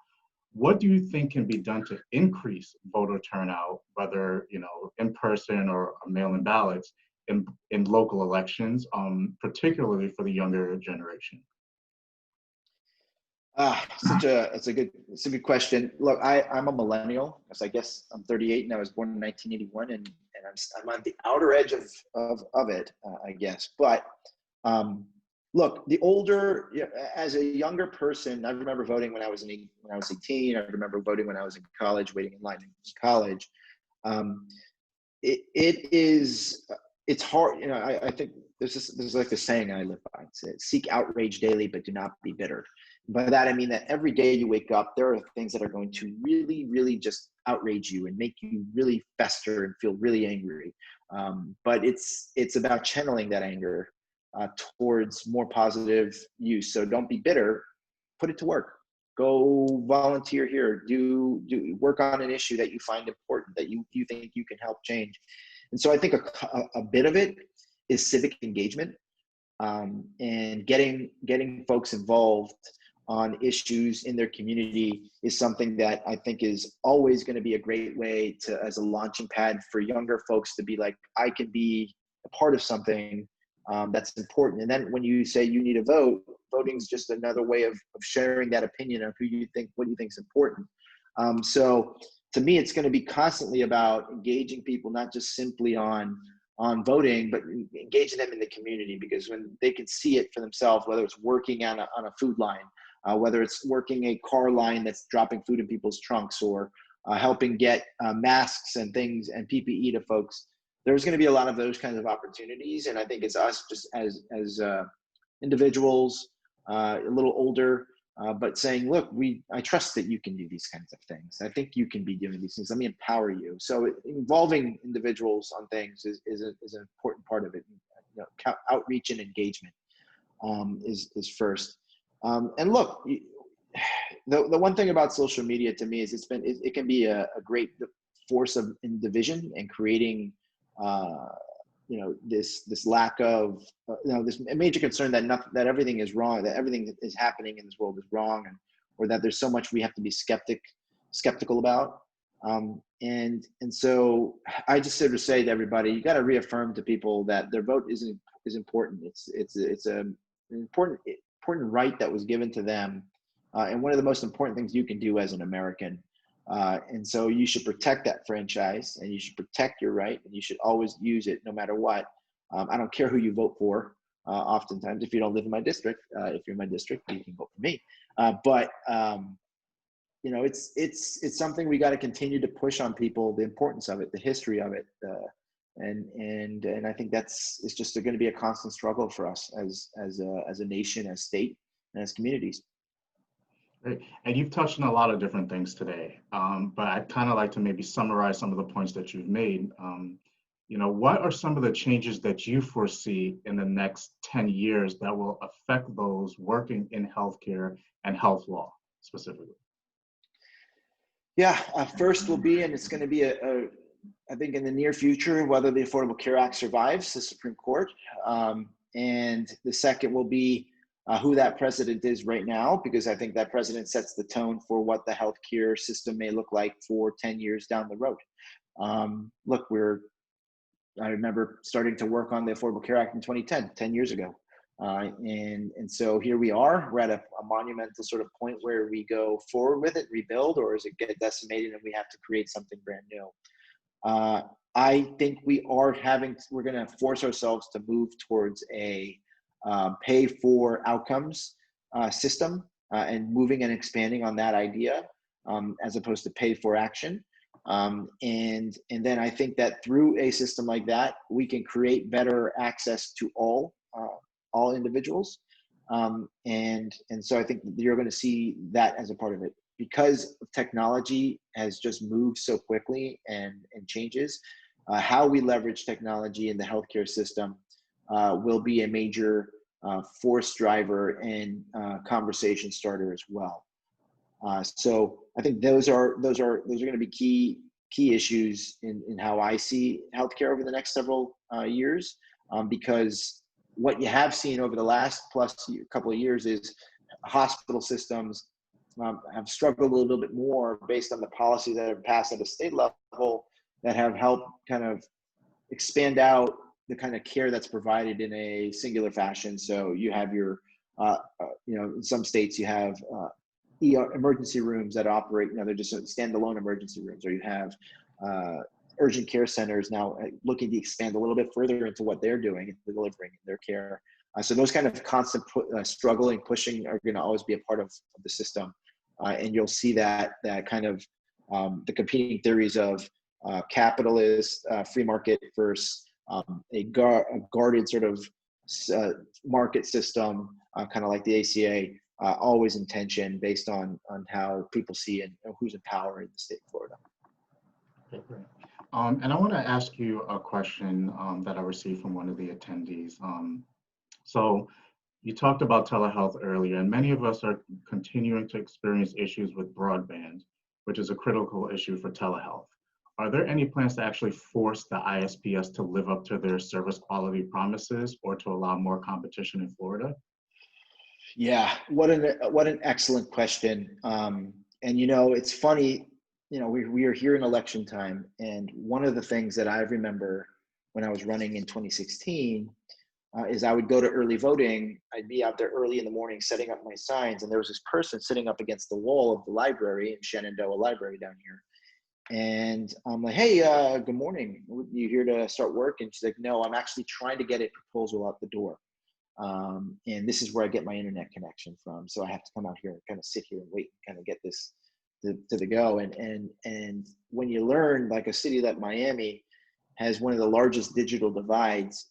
What do you think can be done to increase voter turnout, whether, in person or mail-in ballots in local elections, particularly for the younger generation? It's a good question. Look, I'm a millennial, so I guess I'm 38 and I was born in 1981, and I'm on the outer edge of it, I guess. But look, as a younger person, I remember voting when I was 18. I remember voting when I was in college, waiting in line in college. It's hard. I think there's like a saying I live by. It says, "Seek outrage daily, but do not be bitter." By that, I mean that every day you wake up, there are things that are going to really, really just outrage you and make you really fester and feel really angry. But it's about channeling that anger towards more positive use. So don't be bitter, put it to work. Go volunteer here, do work on an issue that you find important, that you think you can help change. And so I think a bit of it is civic engagement, and getting folks involved on issues in their community is something that I think is always going to be a great way as a launching pad for younger folks to be like, I can be a part of something that's important. And then when you say you need a vote, voting is just another way of sharing that opinion of what you think is important. So to me, it's going to be constantly about engaging people, not just simply on voting, but engaging them in the community, because when they can see it for themselves, whether it's working on a food line, whether it's working a car line that's dropping food in people's trunks, or helping get masks and things and PPE to folks, there's going to be a lot of those kinds of opportunities. And I think it's us just as individuals, a little older, but saying, look, I trust that you can do these kinds of things. I think you can be doing these things. Let me empower you. So involving individuals on things is an important part of it. Outreach and engagement is first. And look, the one thing about social media to me is it can be a great force of division and creating this lack of this major concern that everything is wrong, that everything is happening in this world is wrong, or that there's so much we have to be skeptical about. And so I just sort of say to everybody, you got to reaffirm to people that their vote is important. It's an important right that was given to them, and one of the most important things you can do as an American. And so you should protect that franchise, and you should protect your right, and you should always use it no matter what. I don't care who you vote for. Oftentimes, if you don't live in my district, if you're in my district, you can vote for me. But it's something we got to continue to push on people, the importance of it, the history of it. And I think it's just going to be a constant struggle for us as a nation, as state, and as communities. Great. And you've touched on a lot of different things today, but I'd kind of like to maybe summarize some of the points that you've made. What are some of the changes that you foresee in the next 10 years that will affect those working in healthcare and health law specifically? Yeah, first will be, and it's going to be I think in the near future, whether the Affordable Care Act survives the Supreme Court. And the second will be who that president is right now, because I think that president sets the tone for what the healthcare system may look like for 10 years down the road. Look, I remember starting to work on the Affordable Care Act in 2010, 10 years ago. And so here we are, we're at a monumental sort of point where we go forward with it, rebuild, or does it get decimated and we have to create something brand new? I think we're going to force ourselves to move towards a pay for outcomes system and moving and expanding on that idea as opposed to pay for action. And then I think that through a system like that, we can create better access to all individuals. And so I think you're going to see that as a part of it. Because technology has just moved so quickly and changes, how we leverage technology in the healthcare system will be a major force driver and conversation starter as well. So I think those are going to be key issues in how I see healthcare over the next several years, because what you have seen over the last couple of years is hospital systems have struggled a little bit more based on the policies that have passed at a state level that have helped kind of expand out the kind of care that's provided in a singular fashion. So you have your, in some states you have ER emergency rooms that operate, they're just standalone emergency rooms, or you have urgent care centers now looking to expand a little bit further into what they're doing and delivering their care. So those kind of constant struggling, pushing are going to always be a part of the system. And you'll see that kind of the competing theories of capitalist, free market versus a guarded sort of market system, kind of like the ACA, always in tension based on how people see and who's in power in the state of Florida. Okay, great. And I want to ask you a question that I received from one of the attendees. So you talked about telehealth earlier, and many of us are continuing to experience issues with broadband, which is a critical issue for telehealth. Are there any plans to actually force the ISPs to live up to their service quality promises or to allow more competition in Florida? Yeah, what an excellent question. And it's funny, we are here in election time, and one of the things that I remember when I was running in 2016 is I would go to early voting. I'd be out there early in the morning setting up my signs, and there was this person sitting up against the wall of the library in Shenandoah Library down here. And I'm like, hey, good morning. You here to start work? And she's like, no, I'm actually trying to get a proposal out the door. And this is where I get my internet connection from. So I have to come out here and kind of sit here and wait and kind of get this to the go. And when you learn, like a city like Miami has one of the largest digital divides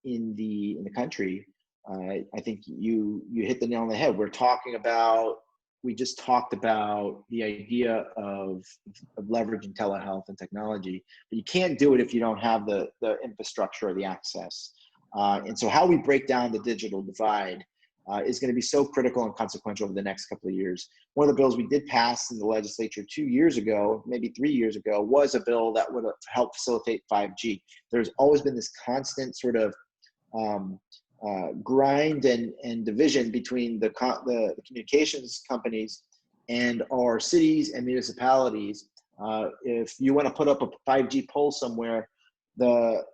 in the country, I think you hit the nail on the head. We just talked about the idea of leveraging telehealth and technology, but you can't do it if you don't have the infrastructure or the access. And so how we break down the digital divide is going to be so critical and consequential over the next couple of years. One of the bills we did pass in the legislature 2 years ago, maybe 3 years ago, was a bill that would help facilitate 5G. There's always been this constant sort of grind and division between the communications companies and our cities and municipalities. If you want to put up a 5G pole somewhere, the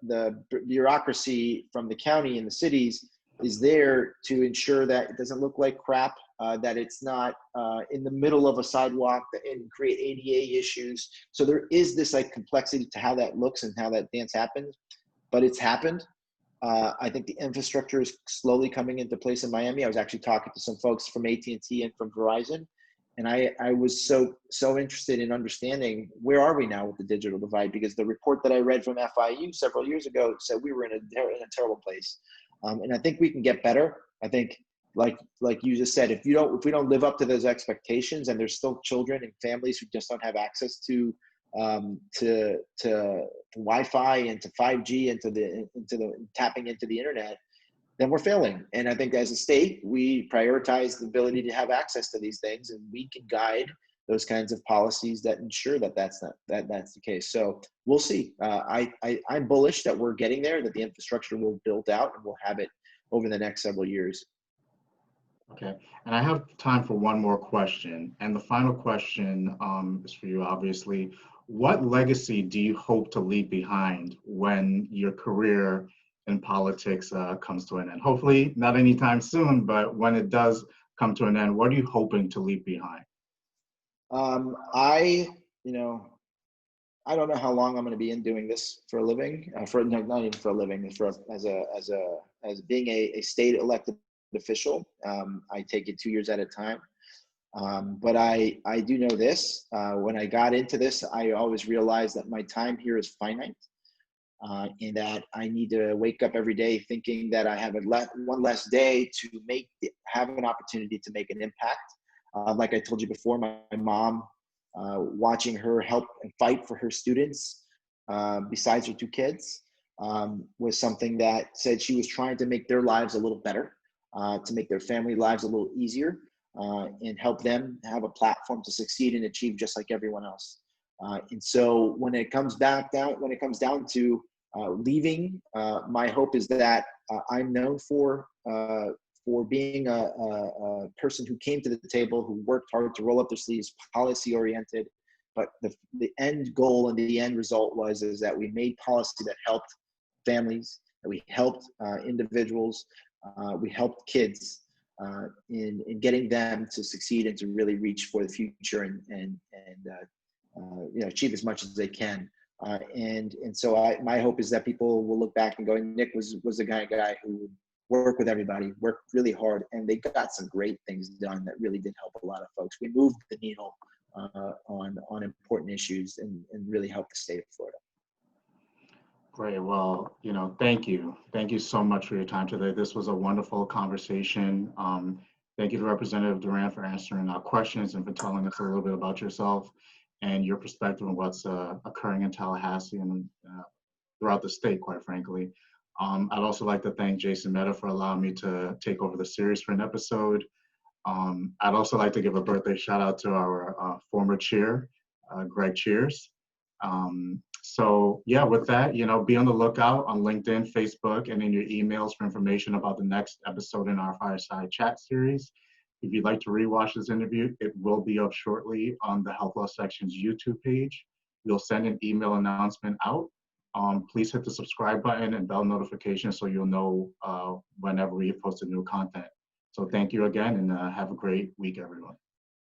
bureaucracy from the county and the cities is there to ensure that it doesn't look like crap, that it's not in the middle of a sidewalk and create ADA issues. So there is this like complexity to how that looks and how that dance happens, but it's happened. I think the infrastructure is slowly coming into place in Miami. I was actually talking to some folks from AT&T and from Verizon, and I was so interested in understanding where are we now with the digital divide, because the report that I read from FIU several years ago said we were in a terrible place. And I think we can get better. I think, like you just said, if we don't live up to those expectations, and there's still children and families who just don't have access to Wi-Fi and to 5G and to the tapping into the internet, then we're failing. And I think as a state, we prioritize the ability to have access to these things, and we can guide those kinds of policies that ensure that that's the case. So we'll see. I'm bullish that we're getting there, that the infrastructure will build out, and we'll have it over the next several years. Okay, and I have time for one more question. And the final question is for you, obviously. What legacy do you hope to leave behind when your career in politics comes to an end? Hopefully not anytime soon, but when it does come to an end, what are you hoping to leave behind? I don't know how long I'm going to be in doing this for a living. Not even for a living, as being a state elected official. I take it 2 years at a time. But I do know this. When I got into this, I always realized that my time here is finite, and that I need to wake up every day thinking that I have one less day to have an opportunity to make an impact. Like I told you before, my mom, watching her help and fight for her students, besides her 2 kids, was something that said she was trying to make their lives a little better, to make their family lives a little easier, and help them have a platform to succeed and achieve just like everyone else. And so when it comes down to leaving, my hope is that I'm known for being a person who came to the table, who worked hard to roll up their sleeves, policy oriented. But the end goal and the end result is that we made policy that helped families, that we helped individuals, we helped kids in getting them to succeed and to really reach for the future and achieve as much as they can. And so my hope is that people will look back and go, Nick was the guy who would work with everybody, work really hard, and they got some great things done that really did help a lot of folks. We moved the needle on important issues and really helped the state of Florida. Great. Well, thank you. Thank you so much for your time today. This was a wonderful conversation. Thank you to Representative Duran for answering our questions and for telling us a little bit about yourself and your perspective on what's occurring in Tallahassee and throughout the state, quite frankly. I'd also like to thank Jason Mehta for allowing me to take over the series for an episode. I'd also like to give a birthday shout out to our former chair, Greg Cheers. So yeah, with that, be on the lookout on LinkedIn, Facebook, and in your emails for information about the next episode in our Fireside Chat series. If you'd like to rewatch this interview, it will be up shortly on the Health Law Section's YouTube page. We'll send an email announcement out. Please hit the subscribe button and bell notification so you'll know whenever we post new content. So thank you again, and have a great week, everyone.